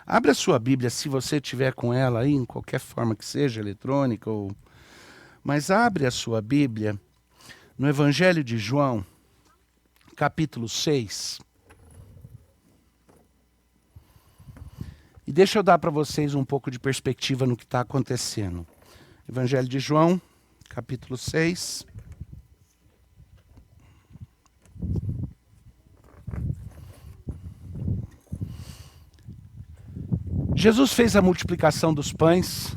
Abra a sua Bíblia, se você tiver com ela aí, em qualquer forma que seja, eletrônica ou... Mas abre a sua Bíblia no Evangelho de João, capítulo 6. E deixa eu dar para vocês um pouco de perspectiva no que está acontecendo. Evangelho de João, capítulo 6. Jesus fez a multiplicação dos pães.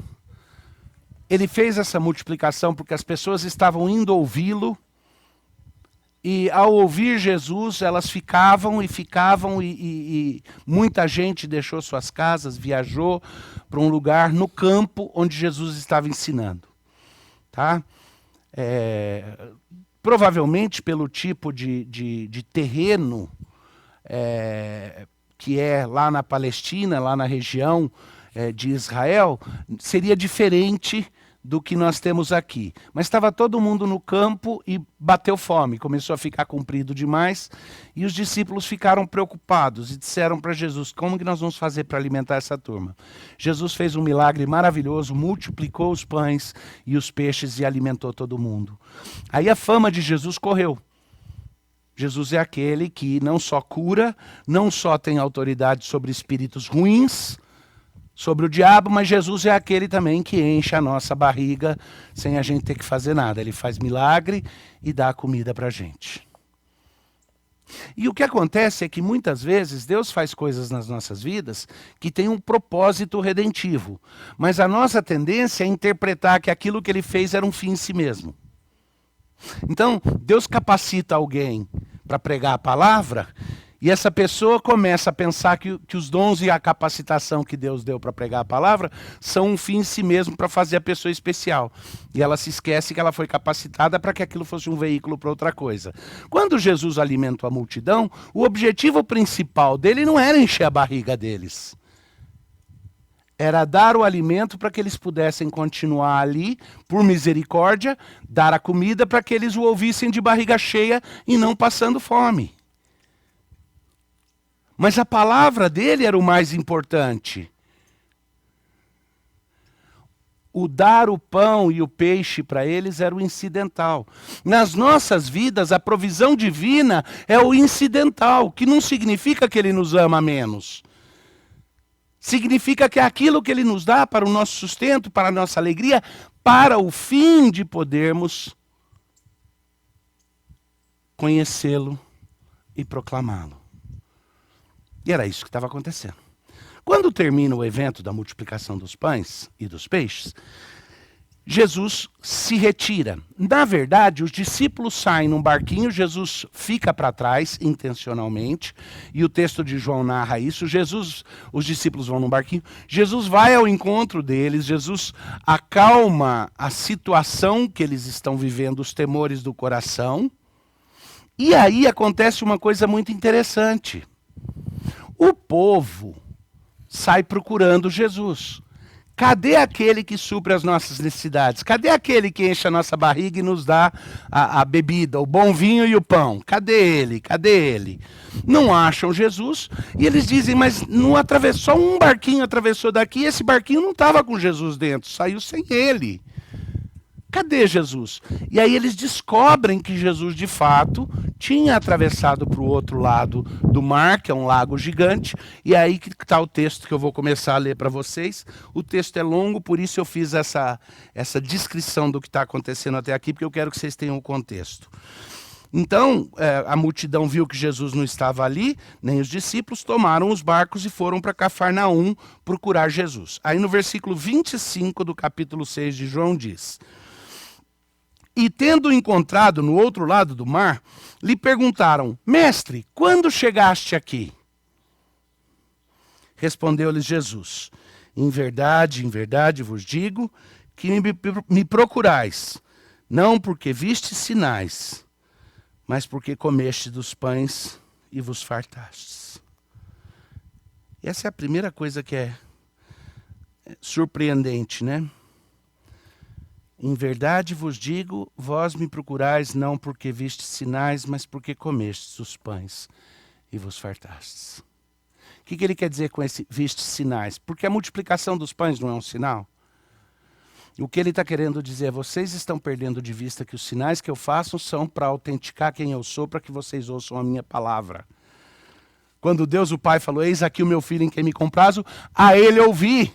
Ele fez essa multiplicação porque as pessoas estavam indo ouvi-lo. E ao ouvir Jesus, elas ficavam e muita gente deixou suas casas, viajou para um lugar no campo onde Jesus estava ensinando. Tá? Provavelmente pelo tipo de terreno que é lá na Palestina, lá na região de Israel, seria diferente do que nós temos aqui. Mas estava todo mundo no campo e bateu fome, começou a ficar comprido demais, e os discípulos ficaram preocupados e disseram para Jesus, como que nós vamos fazer para alimentar essa turma? Jesus fez um milagre maravilhoso, multiplicou os pães e os peixes e alimentou todo mundo. Aí a fama de Jesus correu. Jesus é aquele que não só cura, não só tem autoridade sobre espíritos ruins, sobre o diabo, mas Jesus é aquele também que enche a nossa barriga sem a gente ter que fazer nada. Ele faz milagre e dá comida para a gente. E o que acontece é que muitas vezes Deus faz coisas nas nossas vidas que tem um propósito redentivo. Mas a nossa tendência é interpretar que aquilo que ele fez era um fim em si mesmo. Então, Deus capacita alguém para pregar a palavra, e essa pessoa começa a pensar que os dons e a capacitação que Deus deu para pregar a palavra são um fim em si mesmo para fazer a pessoa especial. E ela se esquece que ela foi capacitada para que aquilo fosse um veículo para outra coisa. Quando Jesus alimentou a multidão, o objetivo principal dele não era encher a barriga deles. Era dar o alimento para que eles pudessem continuar ali, por misericórdia, dar a comida para que eles o ouvissem de barriga cheia e não passando fome. Mas a palavra dele era o mais importante. O dar o pão e o peixe para eles era o incidental. Nas nossas vidas, a provisão divina é o incidental, que não significa que ele nos ama menos. Significa que é aquilo que ele nos dá para o nosso sustento, para a nossa alegria, para o fim de podermos conhecê-lo e proclamá-lo. E era isso que estava acontecendo. Quando termina o evento da multiplicação dos pães e dos peixes, Jesus se retira. Na verdade, os discípulos saem num barquinho, Jesus fica para trás intencionalmente, e o texto de João narra isso. Os discípulos vão num barquinho, Jesus vai ao encontro deles, Jesus acalma a situação que eles estão vivendo, os temores do coração, e aí acontece uma coisa muito interessante. O povo sai procurando Jesus. Cadê aquele que supre as nossas necessidades? Cadê aquele que enche a nossa barriga e nos dá a bebida, o bom vinho e o pão? Cadê ele? Cadê ele? Não acham Jesus e eles dizem, mas não atravessou, só um barquinho atravessou daqui e esse barquinho não estava com Jesus dentro, saiu sem ele. Cadê Jesus? E aí eles descobrem que Jesus, de fato, tinha atravessado para o outro lado do mar, que é um lago gigante, e aí que está o texto que eu vou começar a ler para vocês. O texto é longo, por isso eu fiz essa descrição do que está acontecendo até aqui, porque eu quero que vocês tenham o contexto. Então, a multidão viu que Jesus não estava ali, nem os discípulos, tomaram os barcos e foram para Cafarnaum procurar Jesus. Aí no versículo 25 do capítulo 6 de João diz... E tendo encontrado no outro lado do mar, lhe perguntaram, mestre, quando chegaste aqui? Respondeu-lhes Jesus, em verdade vos digo, que me procurais, não porque vistes sinais, mas porque comeste dos pães e vos fartastes. E essa é a primeira coisa que é surpreendente, né? Em verdade vos digo, vós me procurais não porque vistes sinais, mas porque comestes os pães e vos fartastes. que ele quer dizer com esse viste sinais? Porque a multiplicação dos pães não é um sinal? O que ele está querendo dizer é, vocês estão perdendo de vista que os sinais que eu faço são para autenticar quem eu sou, para que vocês ouçam a minha palavra. Quando Deus o Pai falou, eis aqui o meu filho em quem me comprazo, a ele ouvi.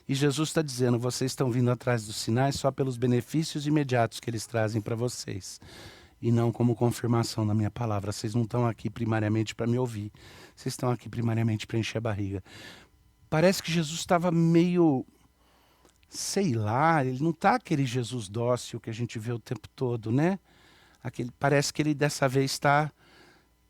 E Jesus está dizendo, vocês estão vindo atrás dos sinais só pelos benefícios imediatos que eles trazem para vocês. E não como confirmação da minha palavra. Vocês não estão aqui primariamente para me ouvir. Vocês estão aqui primariamente para encher a barriga. Parece que Jesus estava meio, sei lá, ele não está aquele Jesus dócil que a gente vê o tempo todo, né? Parece que ele dessa vez está...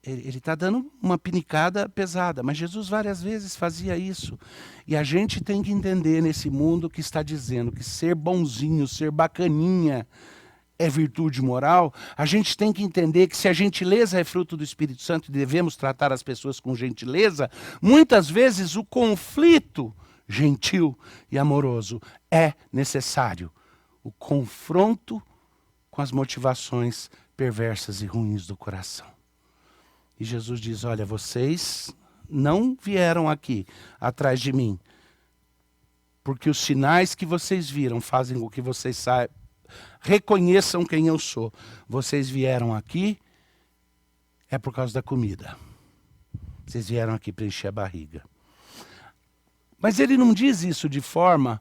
Ele está dando uma pinicada pesada, mas Jesus várias vezes fazia isso. E a gente tem que entender nesse mundo que está dizendo que ser bonzinho, ser bacaninha é virtude moral. A gente tem que entender que se a gentileza é fruto do Espírito Santo e devemos tratar as pessoas com gentileza, muitas vezes o conflito gentil e amoroso é necessário. O confronto com as motivações perversas e ruins do coração. E Jesus diz, olha, vocês não vieram aqui atrás de mim, porque os sinais que vocês viram fazem com que vocês reconheçam quem eu sou. Vocês vieram aqui é por causa da comida. Vocês vieram aqui para encher a barriga. Mas ele não diz isso de forma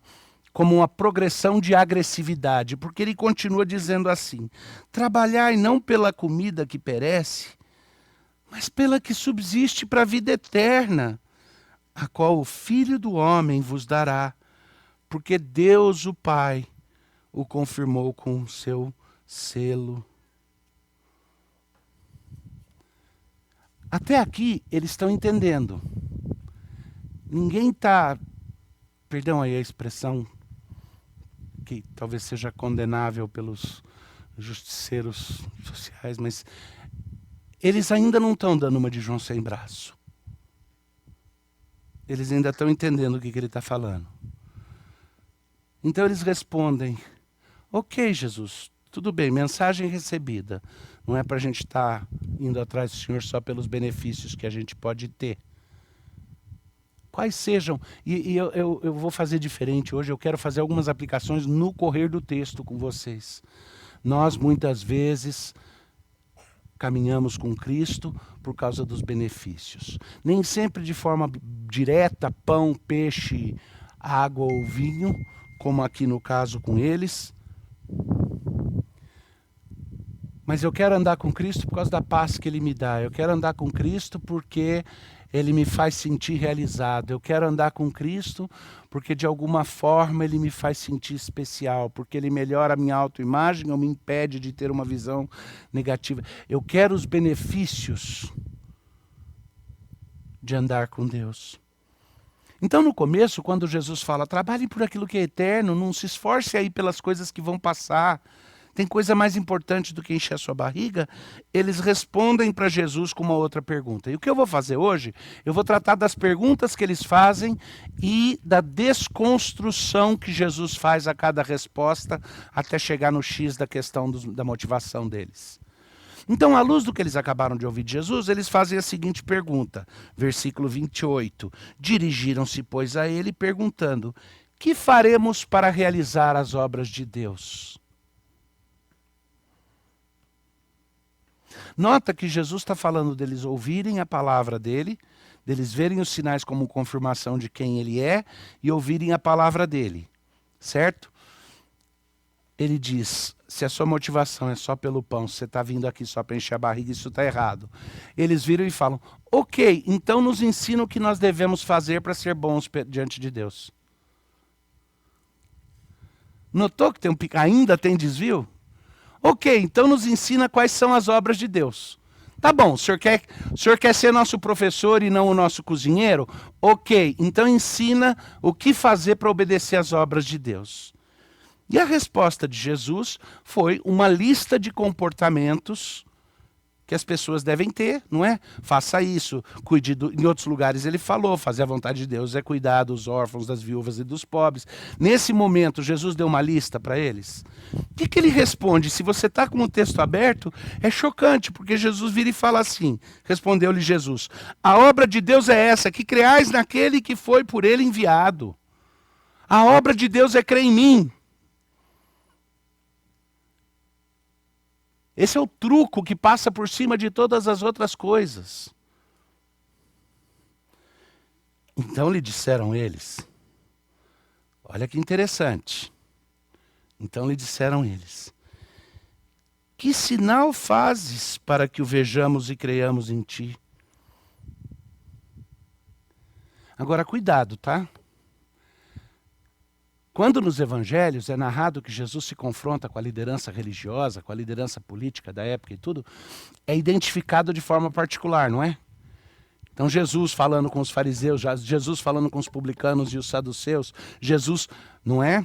como uma progressão de agressividade, porque ele continua dizendo assim, trabalhai não pela comida que perece, mas pela que subsiste para a vida eterna, a qual o Filho do Homem vos dará, porque Deus o Pai o confirmou com o seu selo. Até aqui eles estão entendendo. Ninguém está, perdão aí a expressão, que talvez seja condenável pelos justiceiros sociais, mas eles ainda não estão dando uma de João sem braço. Eles ainda estão entendendo o que ele está falando. Então eles respondem, ok, Jesus, tudo bem, mensagem recebida. Não é para a gente estar indo atrás do Senhor só pelos benefícios que a gente pode ter. Quais sejam, e eu vou fazer diferente hoje, eu quero fazer algumas aplicações no correr do texto com vocês. Nós muitas vezes caminhamos com Cristo por causa dos benefícios. Nem sempre de forma direta, pão, peixe, água ou vinho, como aqui no caso com eles. Mas eu quero andar com Cristo por causa da paz que Ele me dá. Eu quero andar com Cristo porque Ele me faz sentir realizado. Eu quero andar com Cristo porque de alguma forma Ele me faz sentir especial, porque Ele melhora a minha autoimagem ou me impede de ter uma visão negativa. Eu quero os benefícios de andar com Deus. Então no começo, quando Jesus fala, trabalhem por aquilo que é eterno, não se esforce aí pelas coisas que vão passar, tem coisa mais importante do que encher a sua barriga, eles respondem para Jesus com uma outra pergunta. E o que eu vou fazer hoje, eu vou tratar das perguntas que eles fazem e da desconstrução que Jesus faz a cada resposta até chegar no X da questão da motivação deles. Então, à luz do que eles acabaram de ouvir de Jesus, eles fazem a seguinte pergunta, versículo 28. Dirigiram-se, pois, a ele perguntando, que faremos para realizar as obras de Deus? Nota que Jesus está falando deles ouvirem a palavra dele, deles verem os sinais como confirmação de quem ele é e ouvirem a palavra dele, certo? Ele diz, se a sua motivação é só pelo pão, se você está vindo aqui só para encher a barriga, isso está errado. Eles viram e falam, ok, então nos ensina o que nós devemos fazer para ser bons diante de Deus. Notou que ainda tem desvio? Ok, então nos ensina quais são as obras de Deus. Tá bom, o senhor quer ser nosso professor e não o nosso cozinheiro? Ok, então ensina o que fazer para obedecer às obras de Deus. E a resposta de Jesus foi uma lista de comportamentos que as pessoas devem ter, não é? Faça isso, cuide em outros lugares ele falou, fazer a vontade de Deus é cuidar dos órfãos, das viúvas e dos pobres. Nesse momento, Jesus deu uma lista para eles. O que ele responde? Se você está com o texto aberto, é chocante, porque Jesus vira e fala assim, respondeu-lhe Jesus, a obra de Deus é essa, que creais naquele que foi por ele enviado. A obra de Deus é crer em mim. Esse é o truco que passa por cima de todas as outras coisas. Então lhe disseram eles, olha que interessante. Então lhe disseram eles, que sinal fazes para que o vejamos e creiamos em ti? Agora cuidado, tá? Quando nos evangelhos é narrado que Jesus se confronta com a liderança religiosa, com a liderança política da época e tudo, é identificado de forma particular, não é? Então Jesus falando com os fariseus, Jesus falando com os publicanos e os saduceus, Jesus, não é?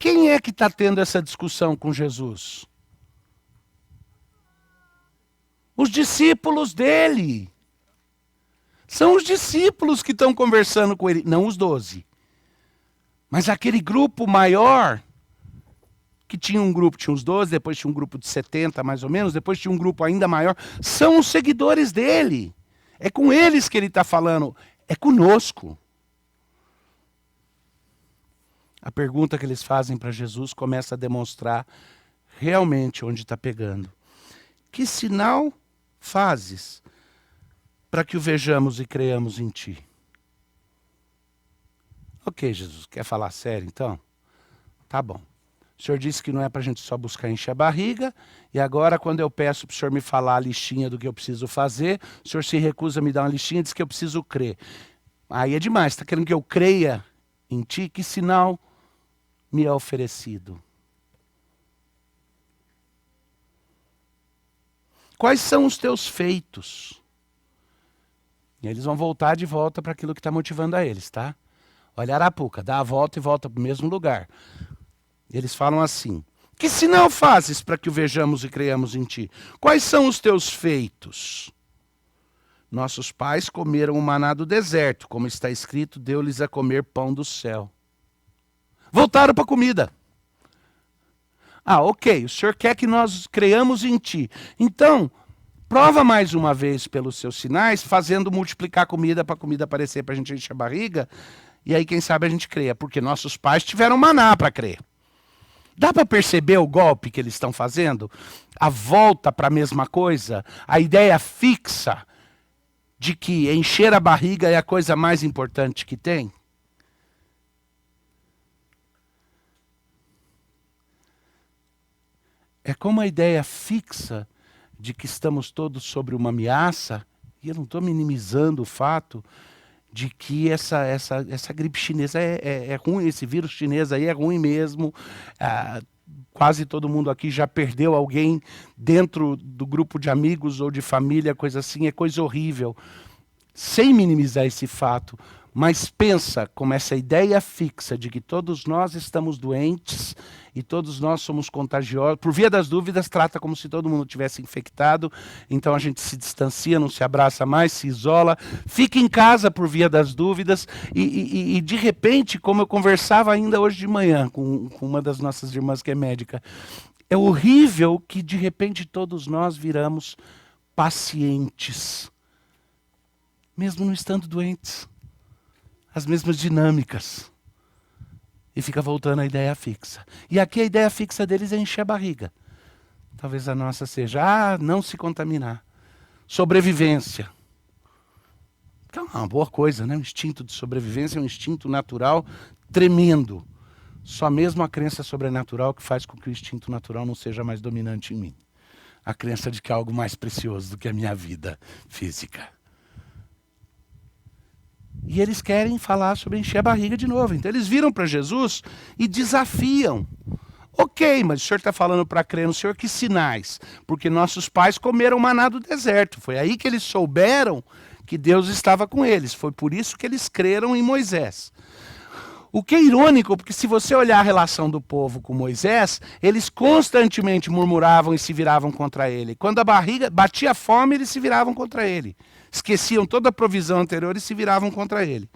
Quem é que está tendo essa discussão com Jesus? Os discípulos dele. São os discípulos que estão conversando com ele, não os 12. Mas aquele grupo maior, que tinha um grupo, tinha uns 12, depois tinha um grupo de 70 mais ou menos, depois tinha um grupo ainda maior, são os seguidores dele. É com eles que ele está falando, é conosco. A pergunta que eles fazem para Jesus começa a demonstrar realmente onde está pegando. Que sinal fazes para que o vejamos e creiamos em ti? Ok, Jesus, quer falar sério então? Tá bom. O senhor disse que não é para a gente só buscar encher a barriga, e agora quando eu peço para o senhor me falar a listinha do que eu preciso fazer, o senhor se recusa a me dar uma listinha e diz que eu preciso crer. Aí é demais, está querendo que eu creia em ti? Que sinal me é oferecido? Quais são os teus feitos? E eles vão voltar de volta para aquilo que está motivando a eles, tá? Olha Arapuca, dá a volta e volta para o mesmo lugar. Eles falam assim, que sinal fazes para que o vejamos e creiamos em ti? Quais são os teus feitos? Nossos pais comeram o maná do deserto, como está escrito, deu-lhes a comer pão do céu. Voltaram para a comida. Ah, ok, o senhor quer que nós creiamos em ti. Então, prova mais uma vez pelos seus sinais, fazendo multiplicar comida para a comida aparecer para a gente encher a barriga. E aí, quem sabe, a gente creia, porque nossos pais tiveram maná para crer. Dá para perceber o golpe que eles estão fazendo? A volta para a mesma coisa? A ideia fixa de que encher a barriga é a coisa mais importante que tem? É como a ideia fixa de que estamos todos sobre uma ameaça, e eu não estou minimizando o fato de que essa gripe chinesa é ruim, esse vírus chinês aí é ruim mesmo. Quase todo mundo aqui já perdeu alguém dentro do grupo de amigos ou de família, coisa assim, é coisa horrível. Sem minimizar esse fato, mas pensa como essa ideia fixa de que todos nós estamos doentes e todos nós somos contagiosos. Por via das dúvidas, trata como se todo mundo tivesse infectado, então a gente se distancia, não se abraça mais, se isola, fica em casa por via das dúvidas e de repente, como eu conversava ainda hoje de manhã com uma das nossas irmãs que é médica, é horrível que de repente todos nós viramos pacientes, mesmo não estando doentes. As mesmas dinâmicas. E fica voltando a ideia fixa. E aqui a ideia fixa deles é encher a barriga. Talvez a nossa seja, não se contaminar. Sobrevivência. Que é uma boa coisa, né? O instinto de sobrevivência é um instinto natural tremendo. Só mesmo a crença sobrenatural que faz com que o instinto natural não seja mais dominante em mim. A crença de que é algo mais precioso do que a minha vida física. E eles querem falar sobre encher a barriga de novo. Então eles viram para Jesus e desafiam. Ok, mas o senhor está falando para crer no senhor que sinais? Porque nossos pais comeram maná do deserto. Foi aí que eles souberam que Deus estava com eles. Foi por isso que eles creram em Moisés. O que é irônico, porque se você olhar a relação do povo com Moisés, eles constantemente murmuravam e se viravam contra ele. Quando a barriga batia fome, eles se viravam contra ele. Esqueciam toda a provisão anterior e se viravam contra ele.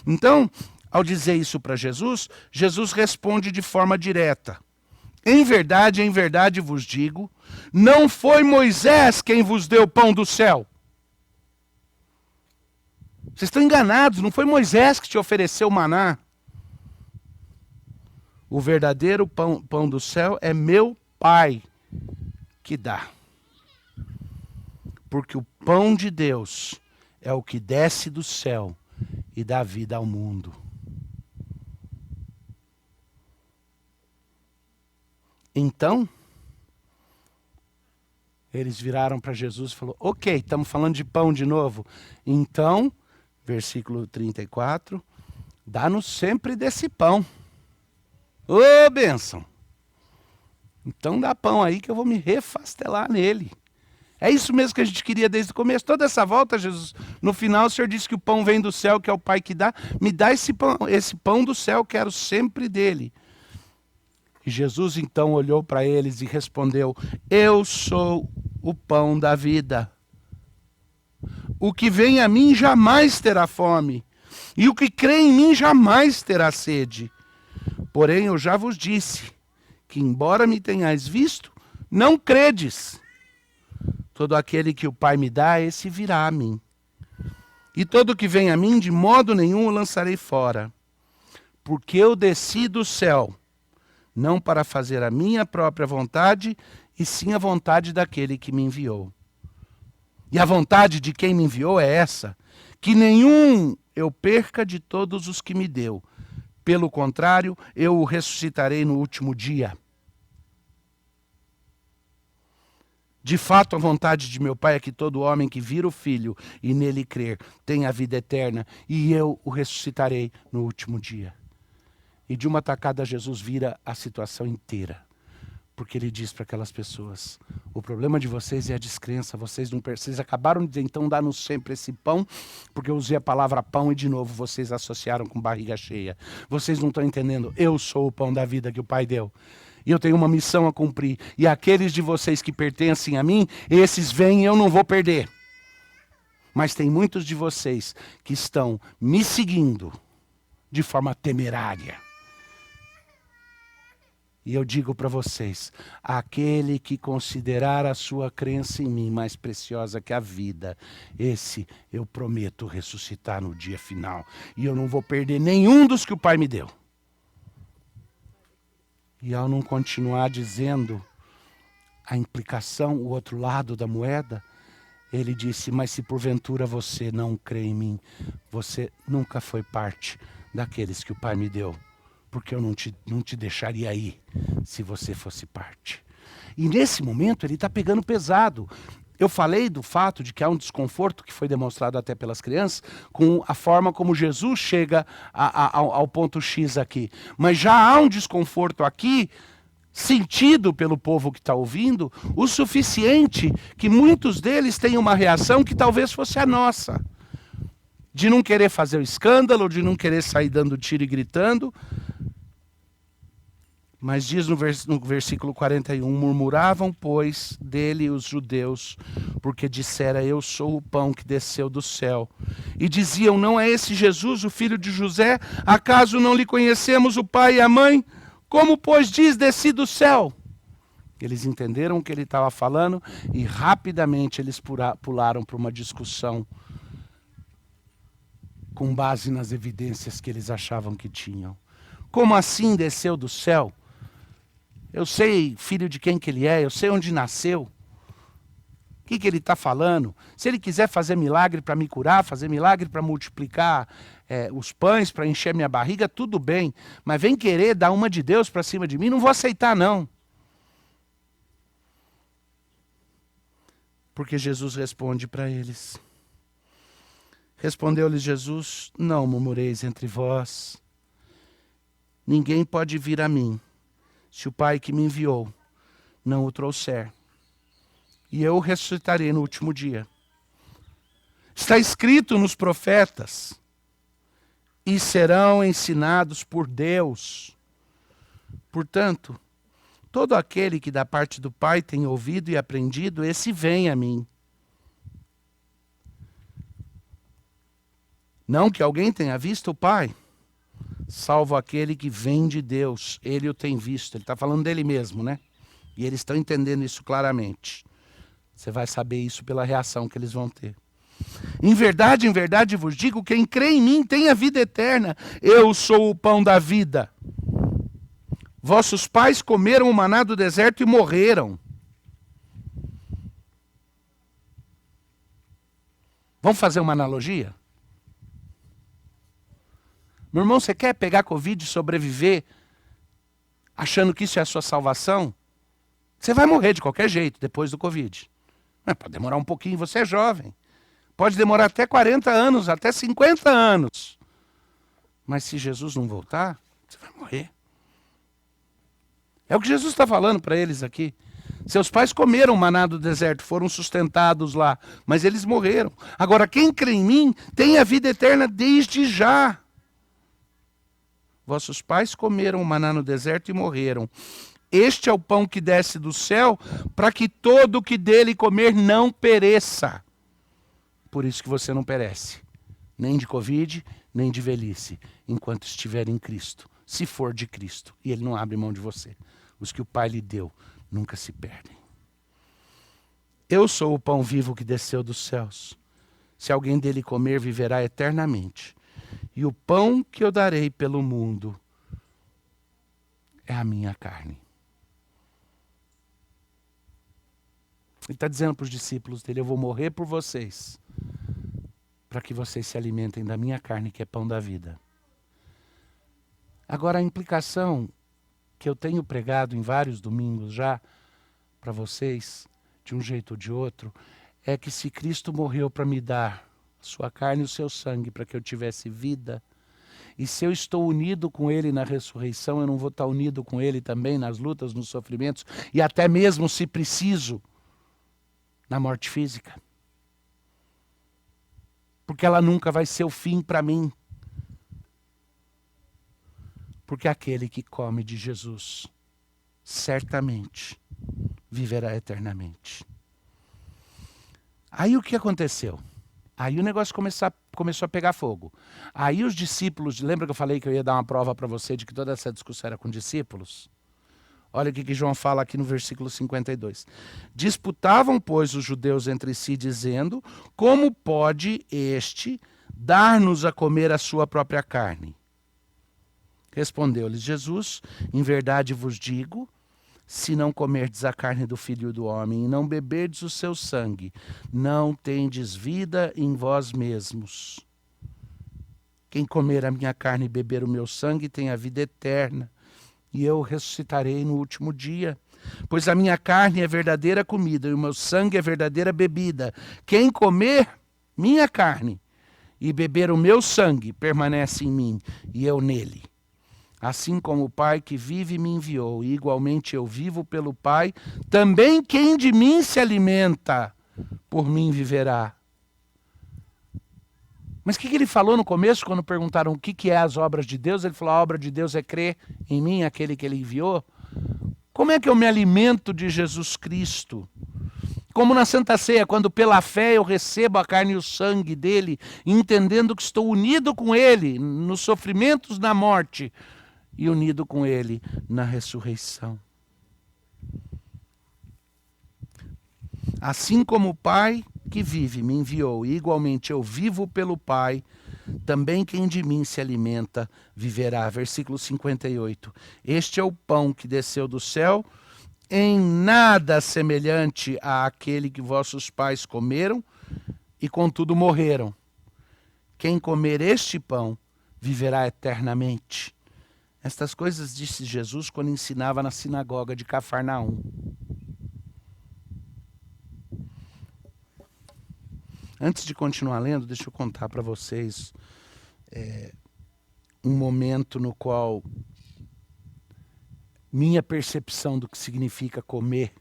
Então, ao dizer isso para Jesus, Jesus responde de forma direta. Em verdade vos digo, não foi Moisés quem vos deu o pão do céu. Vocês estão enganados, não foi Moisés que te ofereceu o maná. O verdadeiro pão do céu é meu Pai que dá. Porque o pão de Deus é o que desce do céu e dá vida ao mundo. Então, eles viraram para Jesus e falaram, ok, estamos falando de pão de novo. Então, versículo 34, dá-nos sempre desse pão. Ô, bênção! Então dá pão aí que eu vou me refastelar nele. É isso mesmo que a gente queria desde o começo. Toda essa volta, Jesus, no final o Senhor disse que o pão vem do céu, que é o Pai que dá. Me dá esse pão do céu, quero sempre dele. E Jesus então olhou para eles e respondeu, eu sou o pão da vida. O que vem a mim jamais terá fome, e o que crê em mim jamais terá sede. Porém, eu já vos disse que, embora me tenhais visto, não credes. Todo aquele que o Pai me dá, esse virá a mim. E todo que vem a mim, de modo nenhum o lançarei fora. Porque eu desci do céu, não para fazer a minha própria vontade, e sim a vontade daquele que me enviou. E a vontade de quem me enviou é essa, que nenhum eu perca de todos os que me deu. Pelo contrário, eu o ressuscitarei no último dia. De fato, a vontade de meu Pai é que todo homem que vira o Filho e nele crer tenha a vida eterna, e eu o ressuscitarei no último dia. E de uma tacada Jesus vira a situação inteira. Porque ele diz para aquelas pessoas, o problema de vocês é a descrença, vocês acabaram de então dar-nos sempre esse pão, porque eu usei a palavra pão e de novo vocês associaram com barriga cheia. Vocês não estão entendendo, eu sou o pão da vida que o Pai deu. E eu tenho uma missão a cumprir. E aqueles de vocês que pertencem a mim, esses vêm e eu não vou perder. Mas tem muitos de vocês que estão me seguindo de forma temerária. E eu digo para vocês, aquele que considerar a sua crença em mim mais preciosa que a vida, esse eu prometo ressuscitar no dia final. E eu não vou perder nenhum dos que o Pai me deu. E ao não continuar dizendo a implicação, o outro lado da moeda, ele disse, mas se porventura você não crê em mim, você nunca foi parte daqueles que o Pai me deu. Porque eu não te deixaria ir se você fosse parte. E nesse momento ele está pegando pesado. Eu falei do fato de que há um desconforto que foi demonstrado até pelas crianças com a forma como Jesus chega ao ponto X aqui. Mas já há um desconforto aqui sentido pelo povo que está ouvindo, o suficiente que muitos deles têm uma reação que talvez fosse a nossa. De não querer fazer o escândalo, de não querer sair dando tiro e gritando. Mas diz no versículo 41, murmuravam, pois, dele os judeus, porque dissera, eu sou o pão que desceu do céu. E diziam, não é esse Jesus, o filho de José? Acaso não lhe conhecemos o pai e a mãe? Como, pois, diz, desci do céu? Eles entenderam o que ele estava falando e rapidamente eles pularam para uma discussão com base nas evidências que eles achavam que tinham. Como assim desceu do céu? Eu sei filho de quem que ele é, eu sei onde nasceu. O que ele está falando? Se ele quiser fazer milagre para me curar, fazer milagre para multiplicar os pães, para encher minha barriga, tudo bem. Mas vem querer dar uma de Deus para cima de mim, não vou aceitar não. Porque Jesus responde para eles. Respondeu-lhes Jesus, não murmureis entre vós. Ninguém pode vir a mim, se o Pai que me enviou não o trouxer. E eu o ressuscitarei no último dia. Está escrito nos profetas, e serão ensinados por Deus. Portanto, todo aquele que da parte do Pai tem ouvido e aprendido, esse vem a mim. Não que alguém tenha visto o Pai, salvo aquele que vem de Deus. Ele o tem visto. Ele está falando dele mesmo, né? E eles estão entendendo isso claramente. Você vai saber isso pela reação que eles vão ter. Em verdade vos digo, quem crê em mim tem a vida eterna. Eu sou o pão da vida. Vossos pais comeram o maná do deserto e morreram. Vamos fazer uma analogia? Meu irmão, você quer pegar Covid e sobreviver achando que isso é a sua salvação? Você vai morrer de qualquer jeito depois do Covid. Mas pode demorar um pouquinho, você é jovem. Pode demorar até 40 anos, até 50 anos. Mas se Jesus não voltar, você vai morrer. É o que Jesus está falando para eles aqui. Seus pais comeram maná do deserto, foram sustentados lá, mas eles morreram. Agora, quem crê em mim tem a vida eterna desde já. Vossos pais comeram maná no deserto e morreram. Este é o pão que desce do céu, para que todo o que dele comer não pereça. Por isso que você não perece, nem de Covid, nem de velhice, enquanto estiver em Cristo, se for de Cristo, e Ele não abre mão de você. Os que o Pai lhe deu nunca se perdem. Eu sou o pão vivo que desceu dos céus. Se alguém dele comer, viverá eternamente. E o pão que eu darei pelo mundo é a minha carne. Ele está dizendo para os discípulos dele, eu vou morrer por vocês, para que vocês se alimentem da minha carne, que é pão da vida. Agora, a implicação que eu tenho pregado em vários domingos já para vocês, de um jeito ou de outro, é que se Cristo morreu para me dar sua carne e o seu sangue para que eu tivesse vida, e se eu estou unido com Ele na ressurreição, eu não vou estar unido com Ele também nas lutas, nos sofrimentos, e até mesmo, se preciso, na morte física. Porque ela nunca vai ser o fim para mim. Porque aquele que come de Jesus, certamente, viverá eternamente. Aí o que aconteceu? Aí o negócio começou a pegar fogo. Aí os discípulos, lembra que eu falei que eu ia dar uma prova para você de que toda essa discussão era com discípulos? Olha o que João fala aqui no versículo 52. Disputavam, pois, os judeus entre si, dizendo, como pode este dar-nos a comer a sua própria carne? Respondeu-lhes Jesus, em verdade vos digo, se não comerdes a carne do Filho do Homem e não beberdes o seu sangue, não tendes vida em vós mesmos. Quem comer a minha carne e beber o meu sangue tem a vida eterna, e eu ressuscitarei no último dia. Pois a minha carne é verdadeira comida e o meu sangue é verdadeira bebida. Quem comer minha carne e beber o meu sangue permanece em mim e eu nele. Assim como o Pai que vive me enviou, e igualmente eu vivo pelo Pai, também quem de mim se alimenta, por mim viverá. Mas o que ele falou no começo, quando perguntaram o que é as obras de Deus? Ele falou, a obra de Deus é crer em mim, aquele que ele enviou. Como é que eu me alimento de Jesus Cristo? Como na Santa Ceia, quando pela fé eu recebo a carne e o sangue dele, entendendo que estou unido com ele nos sofrimentos, na morte, e unido com ele na ressurreição. Assim como o Pai que vive me enviou, e igualmente eu vivo pelo Pai, também quem de mim se alimenta viverá. Versículo 58. Este é o pão que desceu do céu, em nada semelhante àquele que vossos pais comeram e contudo morreram. Quem comer este pão viverá eternamente. Estas coisas disse Jesus quando ensinava na sinagoga de Cafarnaum. Antes de continuar lendo, deixa eu contar para vocês um momento no qual minha percepção do que significa comer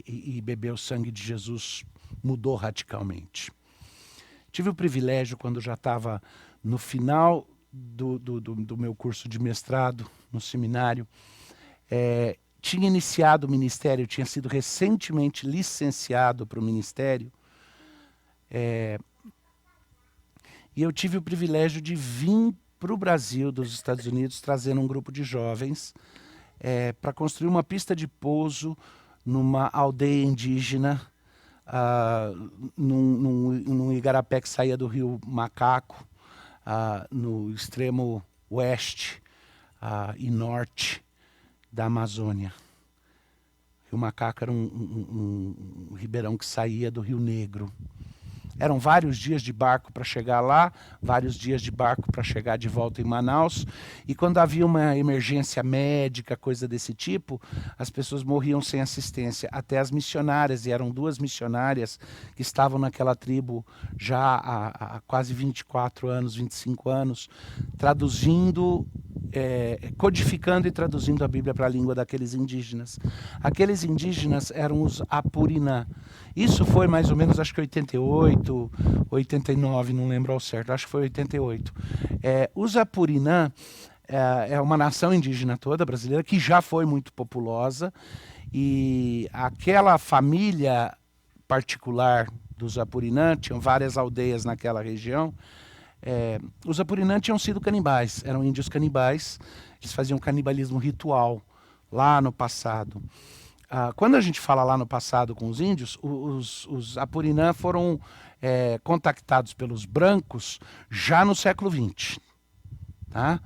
e beber o sangue de Jesus mudou radicalmente. Tive o privilégio, quando já estava no final do meu curso de mestrado no seminário, tinha iniciado o ministério, tinha sido recentemente licenciado para o ministério, e eu tive o privilégio de vir para o Brasil, dos Estados Unidos, trazendo um grupo de jovens para construir uma pista de pouso numa aldeia indígena, num igarapé que saía do rio Macaco, no extremo oeste e norte da Amazônia. O Rio Macaco era um ribeirão que saía do Rio Negro. Eram vários dias de barco para chegar lá, vários dias de barco para chegar de volta em Manaus. E quando havia uma emergência médica, coisa desse tipo, as pessoas morriam sem assistência. Até as missionárias, e eram 2 missionárias que estavam naquela tribo já há quase 24 anos, 25 anos, traduzindo, codificando e traduzindo a Bíblia para a língua daqueles indígenas. Aqueles indígenas eram os Apurinã. Isso foi mais ou menos, acho que 88, 89, não lembro ao certo, acho que foi 88. Os Apurinã é uma nação indígena toda brasileira que já foi muito populosa, e aquela família particular dos Apurinã, tinham várias aldeias naquela região. Os Apurinã tinham sido canibais, eram índios canibais, eles faziam canibalismo ritual lá no passado. Quando a gente fala lá no passado com os índios, os Apurinã foram contactados pelos brancos já no século XX. Tá?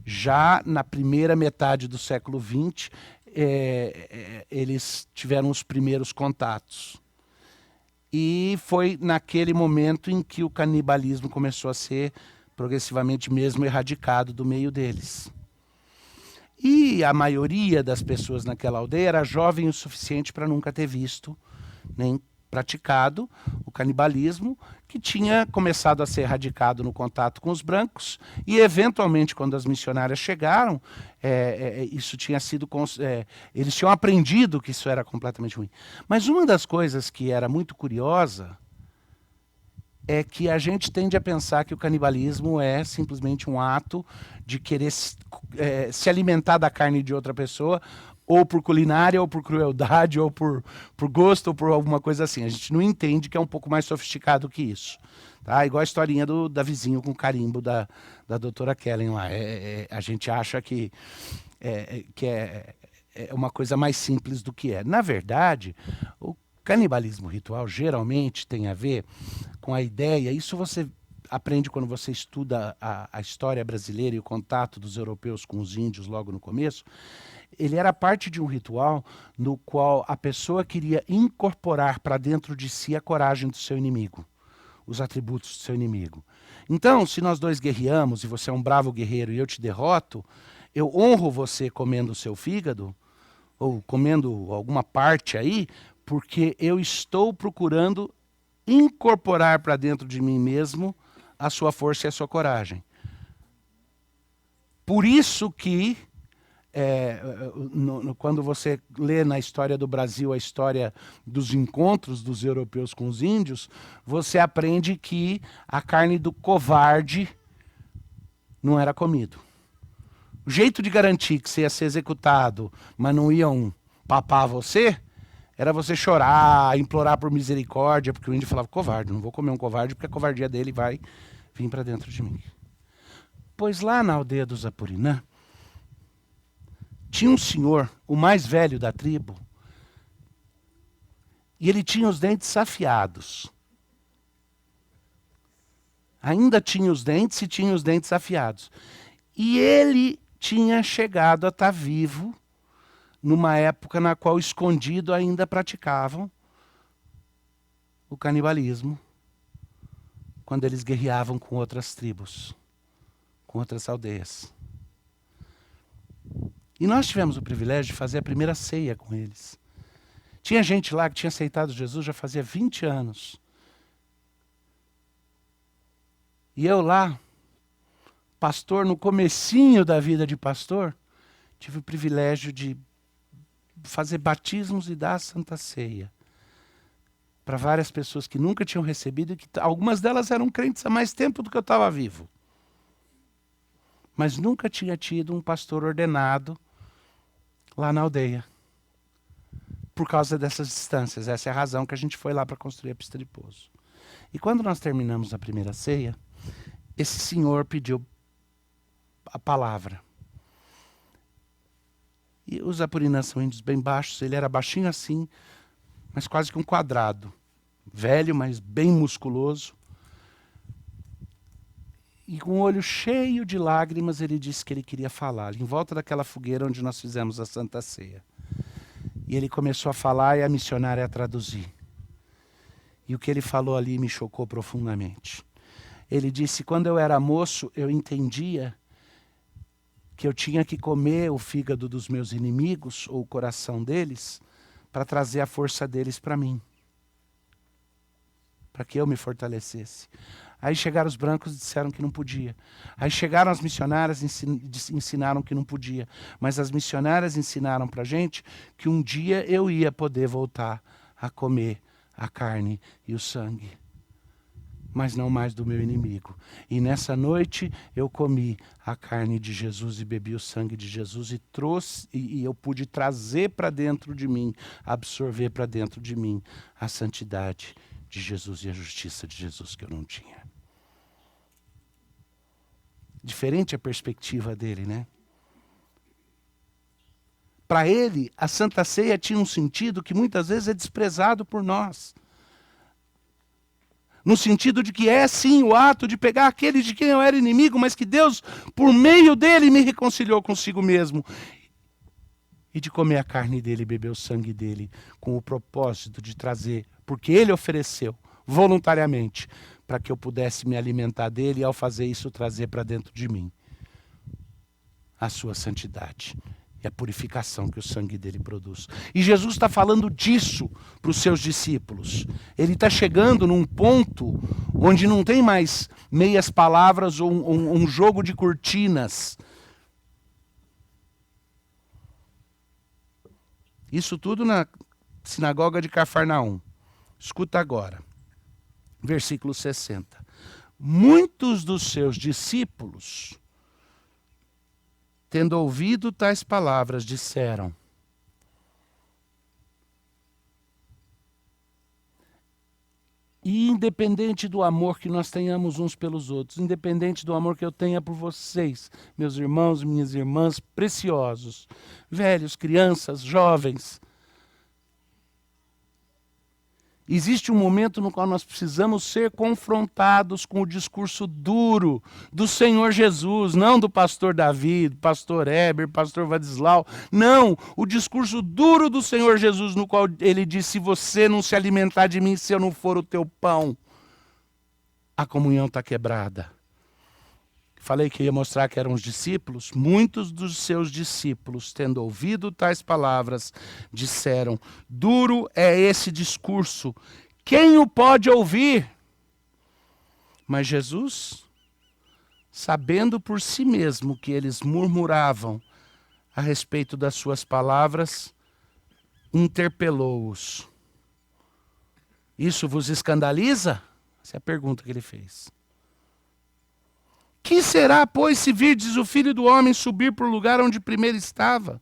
Já na primeira metade do século XX, eles tiveram os primeiros contatos. E foi naquele momento em que o canibalismo começou a ser progressivamente mesmo erradicado do meio deles. E a maioria das pessoas naquela aldeia era jovem o suficiente para nunca ter visto nem praticado o canibalismo, que tinha começado a ser erradicado no contato com os brancos, e eventualmente, quando as missionárias chegaram, isso tinha sido... eles tinham aprendido que isso era completamente ruim. Mas uma das coisas que era muito curiosa é que a gente tende a pensar que o canibalismo é simplesmente um ato de querer se alimentar da carne de outra pessoa, ou por culinária, ou por crueldade, ou por gosto, ou por alguma coisa assim. A gente não entende que é um pouco mais sofisticado que isso. Tá? Igual a historinha da vizinho com o carimbo da doutora Kellen lá. A gente acha que é uma coisa mais simples do que é. Na verdade, o canibalismo ritual geralmente tem a ver com a ideia, isso você aprende quando você estuda a história brasileira e o contato dos europeus com os índios logo no começo. Ele era parte de um ritual no qual a pessoa queria incorporar para dentro de si a coragem do seu inimigo, os atributos do seu inimigo. Então, se nós dois guerreamos e você é um bravo guerreiro e eu te derroto, eu honro você comendo o seu fígado, ou comendo alguma parte aí, porque eu estou procurando incorporar para dentro de mim mesmo a sua força e a sua coragem. Por isso que, quando você lê na história do Brasil a história dos encontros dos europeus com os índios, você aprende que a carne do covarde não era comido. O jeito de garantir que você ia ser executado, mas não iam papar você, era você chorar, implorar por misericórdia, porque o índio falava, covarde, não vou comer um covarde, porque a covardia dele vai vir para dentro de mim. Pois lá na aldeia dos Apurinã, tinha um senhor, o mais velho da tribo, e ele tinha os dentes afiados. Ainda tinha os dentes e tinha os dentes afiados. E ele tinha chegado a estar vivo numa época na qual, escondido, ainda praticavam o canibalismo, quando eles guerreavam com outras tribos, com outras aldeias. E nós tivemos o privilégio de fazer a primeira ceia com eles. Tinha gente lá que tinha aceitado Jesus já fazia 20 anos. E eu lá, pastor, no comecinho da vida de pastor, tive o privilégio de fazer batismos e dar a Santa Ceia para várias pessoas que nunca tinham recebido, e que algumas delas eram crentes há mais tempo do que eu estava vivo. Mas nunca tinha tido um pastor ordenado lá na aldeia. Por causa dessas distâncias. Essa é a razão que a gente foi lá para construir a pista de pouso. E quando nós terminamos a primeira ceia, esse senhor pediu a palavra. E os apurinãs são índios bem baixos, ele era baixinho assim, mas quase que um quadrado. Velho, mas bem musculoso. E com o olho cheio de lágrimas, ele disse que ele queria falar. Em volta daquela fogueira onde nós fizemos a Santa Ceia. E ele começou a falar e a missionária a traduzir. E o que ele falou ali me chocou profundamente. Ele disse, quando eu era moço, eu entendia que eu tinha que comer o fígado dos meus inimigos, ou o coração deles, para trazer a força deles para mim. Para que eu me fortalecesse. Aí chegaram os brancos e disseram que não podia. Aí chegaram as missionárias e ensinaram que não podia. Mas as missionárias ensinaram para a gente que um dia eu ia poder voltar a comer a carne e o sangue. Mas não mais do meu inimigo. E nessa noite eu comi a carne de Jesus e bebi o sangue de Jesus e trouxe, e eu pude trazer para dentro de mim, absorver para dentro de mim a santidade de Jesus e a justiça de Jesus que eu não tinha. Diferente a perspectiva dele, né? Para ele, a Santa Ceia tinha um sentido que muitas vezes é desprezado por nós. No sentido de que é sim o ato de pegar aquele de quem eu era inimigo, mas que Deus, por meio dele, me reconciliou consigo mesmo. E de comer a carne dele e beber o sangue dele, com o propósito de trazer, porque ele ofereceu voluntariamente, para que eu pudesse me alimentar dele e ao fazer isso trazer para dentro de mim a sua santidade e a purificação que o sangue dele produz. E Jesus está falando disso para os seus discípulos. Ele está chegando num ponto onde não tem mais meias palavras ou um jogo de cortinas. Isso tudo na sinagoga de Cafarnaum. Escuta agora. Versículo 60. Muitos dos seus discípulos, tendo ouvido tais palavras, disseram: e independente do amor que nós tenhamos uns pelos outros, independente do amor que eu tenha por vocês, meus irmãos, minhas irmãs preciosos, velhos, crianças, jovens, existe um momento no qual nós precisamos ser confrontados com o discurso duro do Senhor Jesus, não do pastor Davi, do pastor Heber, pastor Vadislau. Não, o discurso duro do Senhor Jesus, no qual ele diz, se você não se alimentar de mim, se eu não for o teu pão, a comunhão está quebrada. Falei que ia mostrar que eram os discípulos. Muitos dos seus discípulos, tendo ouvido tais palavras, disseram: duro é esse discurso, quem o pode ouvir? Mas Jesus, sabendo por si mesmo que eles murmuravam a respeito das suas palavras, interpelou-os. Isso vos escandaliza? Essa é a pergunta que ele fez. Que será, pois, se virdes o Filho do Homem subir para o lugar onde primeiro estava?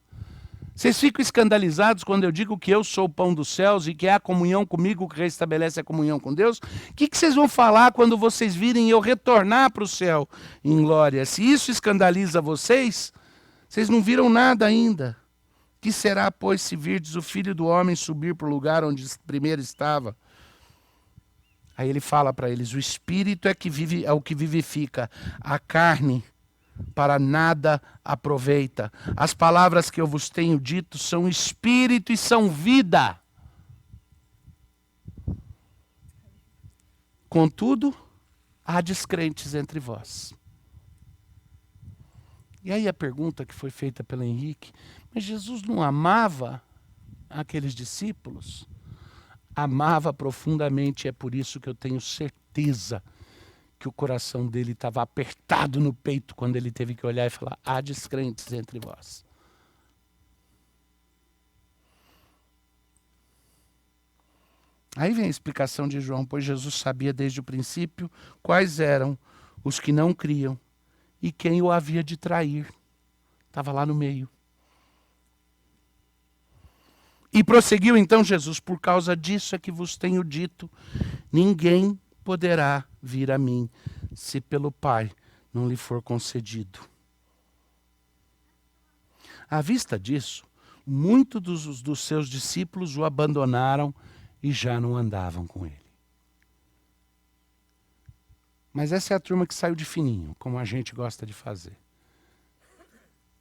Vocês ficam escandalizados quando eu digo que eu sou o pão dos céus e que é a comunhão comigo que restabelece a comunhão com Deus? O que vocês vão falar quando vocês virem eu retornar para o céu em glória? Se isso escandaliza vocês, vocês não viram nada ainda. Que será, pois, se virdes o Filho do Homem subir para o lugar onde primeiro estava? Aí ele fala para eles, o Espírito é o que vivifica, a carne para nada aproveita. As palavras que eu vos tenho dito são Espírito e são vida. Contudo, há descrentes entre vós. E aí a pergunta que foi feita pelo Henrique, mas Jesus não amava aqueles discípulos? Amava profundamente, é por isso que eu tenho certeza que o coração dele estava apertado no peito quando ele teve que olhar e falar, há descrentes entre vós. Aí vem a explicação de João, pois Jesus sabia desde o princípio quais eram os que não criam e quem o havia de trair. Estava lá no meio. E prosseguiu então Jesus, por causa disso é que vos tenho dito, ninguém poderá vir a mim, se pelo Pai não lhe for concedido. À vista disso, muitos dos seus discípulos o abandonaram e já não andavam com ele. Mas essa é a turma que saiu de fininho, como a gente gosta de fazer.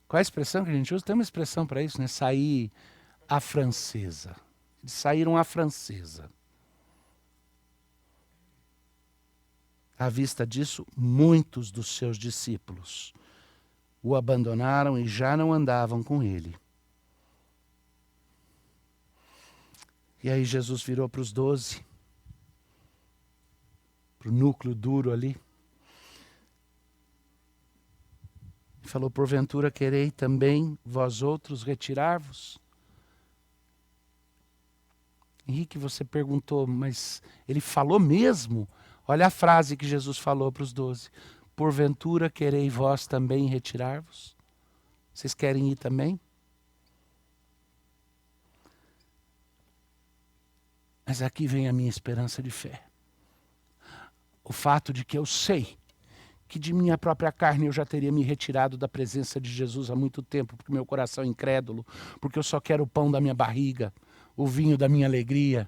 Qual é a expressão que a gente usa? Tem uma expressão para isso, né? Sair à francesa. Eles saíram à francesa. À vista disso, muitos dos seus discípulos o abandonaram e já não andavam com ele. E aí Jesus virou para os 12, para o núcleo duro ali, e falou, porventura querei também vós outros retirar-vos? Henrique, você perguntou, mas ele falou mesmo? Olha a frase que Jesus falou para os 12. Porventura querei vós também retirar-vos? Vocês querem ir também? Mas aqui vem a minha esperança de fé. O fato de que eu sei que de minha própria carne eu já teria me retirado da presença de Jesus há muito tempo, porque meu coração é incrédulo, porque eu só quero o pão da minha barriga, o vinho da minha alegria,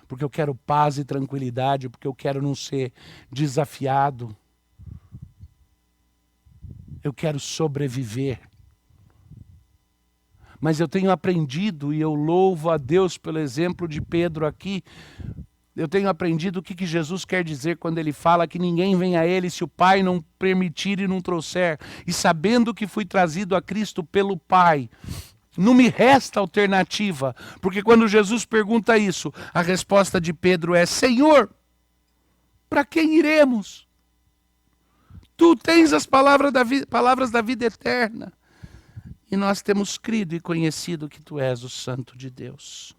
porque eu quero paz e tranquilidade, porque eu quero não ser desafiado. Eu quero sobreviver. Mas eu tenho aprendido, e eu louvo a Deus pelo exemplo de Pedro aqui, eu tenho aprendido o que Jesus quer dizer quando ele fala que ninguém vem a ele se o Pai não permitir e não trouxer. E sabendo que fui trazido a Cristo pelo Pai, não me resta alternativa, porque quando Jesus pergunta isso, a resposta de Pedro é, Senhor, para quem iremos? Tu tens as palavras da vida eterna. E nós temos crido e conhecido que Tu és o Santo de Deus.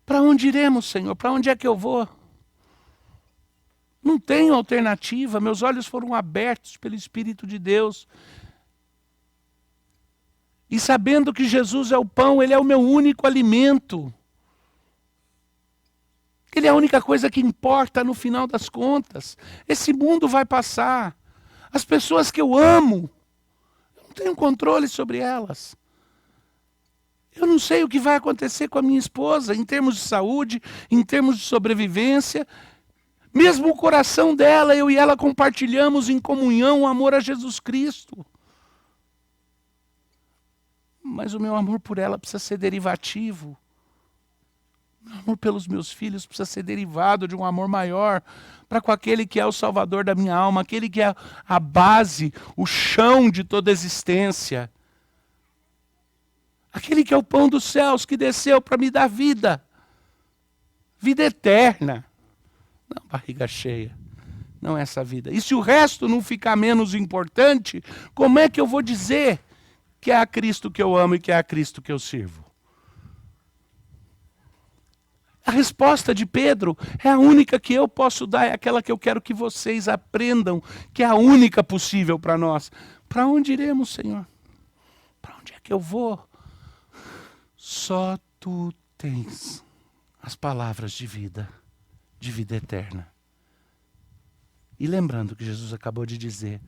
Para onde iremos, Senhor? Para onde é que eu vou? Não tenho alternativa, meus olhos foram abertos pelo Espírito de Deus. E sabendo que Jesus é o pão, Ele é o meu único alimento. Ele é a única coisa que importa no final das contas. Esse mundo vai passar. As pessoas que eu amo, eu não tenho controle sobre elas. Eu não sei o que vai acontecer com a minha esposa, em termos de saúde, em termos de sobrevivência. Mesmo o coração dela, eu e ela compartilhamos em comunhão o amor a Jesus Cristo. Mas o meu amor por ela precisa ser derivativo. O meu amor pelos meus filhos precisa ser derivado de um amor maior para com aquele que é o Salvador da minha alma, aquele que é a base, o chão de toda a existência. Aquele que é o pão dos céus, que desceu para me dar vida. Vida eterna. Não barriga cheia. Não é essa vida. E se o resto não ficar menos importante, como é que eu vou dizer que é a Cristo que eu amo e que é a Cristo que eu sirvo? A resposta de Pedro é a única que eu posso dar, é aquela que eu quero que vocês aprendam, que é a única possível para nós. Para onde iremos, Senhor? Para onde é que eu vou? Só Tu tens as palavras de vida eterna. E lembrando que Jesus acabou de dizer,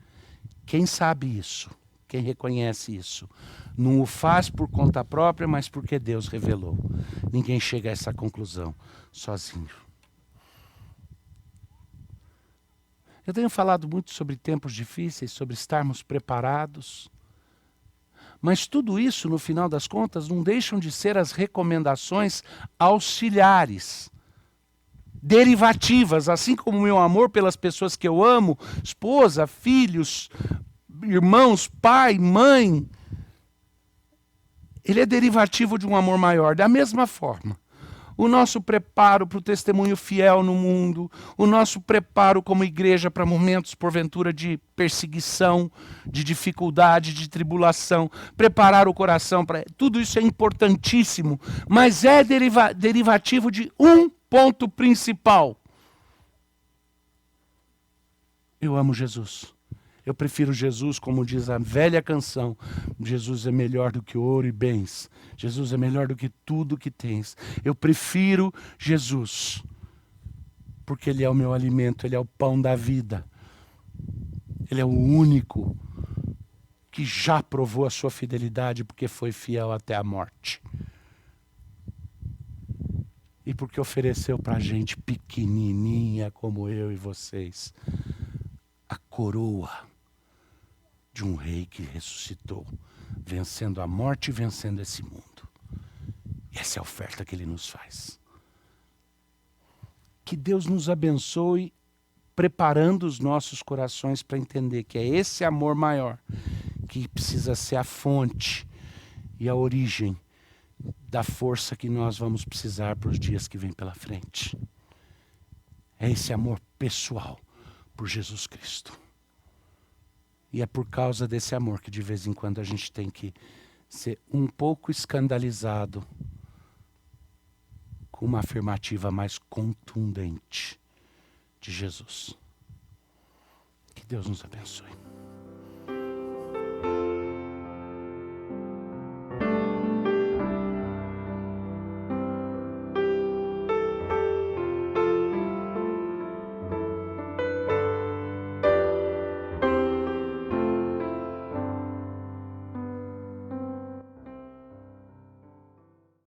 quem sabe isso, quem reconhece isso, não o faz por conta própria, mas porque Deus revelou. Ninguém chega a essa conclusão sozinho. Eu tenho falado muito sobre tempos difíceis, sobre estarmos preparados. Mas tudo isso, no final das contas, não deixam de ser as recomendações auxiliares, derivativas, assim como o meu amor pelas pessoas que eu amo, esposa, filhos, irmãos, pai, mãe, ele é derivativo de um amor maior. Da mesma forma, o nosso preparo para o testemunho fiel no mundo, o nosso preparo como igreja para momentos, porventura, de perseguição, de dificuldade, de tribulação, preparar o coração para... Tudo isso é importantíssimo, mas é derivativo de um ponto principal. Eu amo Jesus. Eu prefiro Jesus, como diz a velha canção. Jesus é melhor do que ouro e bens. Jesus é melhor do que tudo que tens. Eu prefiro Jesus, porque Ele é o meu alimento, Ele é o pão da vida. Ele é o único que já provou a sua fidelidade, porque foi fiel até a morte. E porque ofereceu para a gente pequenininha como eu e vocês a coroa de um rei que ressuscitou, vencendo a morte e vencendo esse mundo. E essa é a oferta que Ele nos faz. Que Deus nos abençoe, preparando os nossos corações para entender que é esse amor maior que precisa ser a fonte e a origem da força que nós vamos precisar para os dias que vêm pela frente. É esse amor pessoal por Jesus Cristo. E é por causa desse amor que de vez em quando a gente tem que ser um pouco escandalizado com uma afirmativa mais contundente de Jesus. Que Deus nos abençoe.